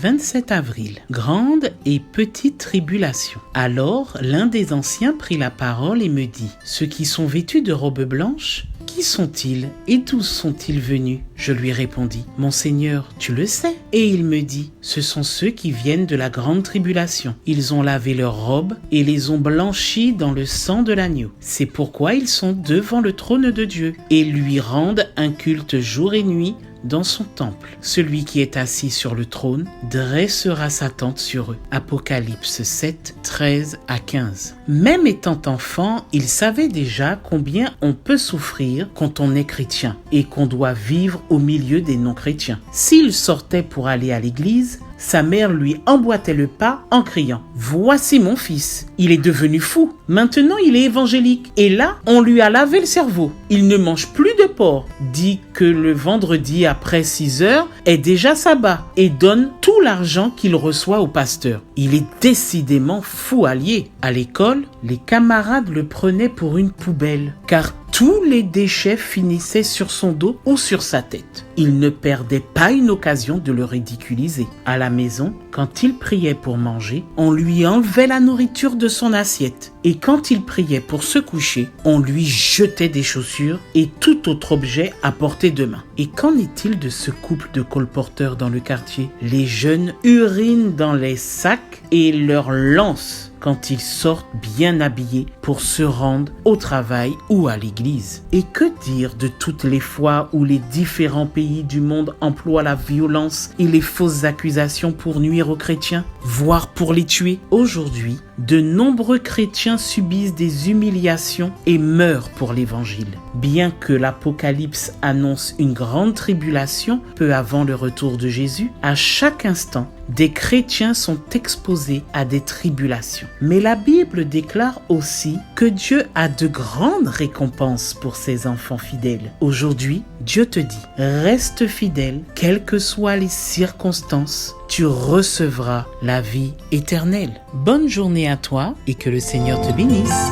27 avril. Grande et petite tribulation. Alors l'un des anciens prit la parole et me dit: ceux qui sont vêtus de robes blanches, qui sont-ils et d'où sont-ils venus? Je lui répondis: mon Seigneur, tu le sais. Et il me dit: ce sont ceux qui viennent de la grande tribulation. Ils ont lavé leurs robes et les ont blanchies dans le sang de l'agneau. C'est pourquoi ils sont devant le trône de Dieu et lui rendent un culte jour et nuit dans son temple. Celui qui est assis sur le trône dressera sa tente sur eux. Apocalypse 7, 13 à 15. Même étant enfant, il savait déjà combien on peut souffrir quand on est chrétien et qu'on doit vivre au milieu des non-chrétiens. S'il sortait pour aller à l'église, sa mère lui emboîtait le pas en criant: voici mon fils, il est devenu fou. Maintenant il est évangélique. Et là, on lui a lavé le cerveau. Il ne mange plus de porc. Dit que le vendredi après 6 heures est déjà sabbat et donne tout l'argent qu'il reçoit au pasteur. Il est décidément fou allié. À l'école, les camarades le prenaient pour une poubelle, car tous les déchets finissaient sur son dos ou sur sa tête. Il ne perdait pas une occasion de le ridiculiser. À la maison, quand il priait pour manger, on lui enlevait la nourriture de son assiette. Et quand il priait pour se coucher, on lui jetait des chaussures et tout autre objet à portée de main. Et qu'en est-il de ce couple de colporteurs dans le quartier? Les jeunes urinent dans les sacs et leur lancent quand ils sortent bien habillés pour se rendre au travail ou à l'église. Et que dire de toutes les fois où les différents pays du monde emploient la violence et les fausses accusations pour nuire aux chrétiens, voire pour les tuer? Aujourd'hui, de nombreux chrétiens subissent des humiliations et meurent pour l'évangile. Bien que l'Apocalypse annonce une grande tribulation peu avant le retour de Jésus, à chaque instant, des chrétiens sont exposés à des tribulations. Mais la Bible déclare aussi que Dieu a de grandes récompenses pour ses enfants fidèles. Aujourd'hui, Dieu te dit: reste fidèle, quelles que soient les circonstances, tu recevras la vie éternelle. Bonne journée à toi et que le Seigneur te bénisse.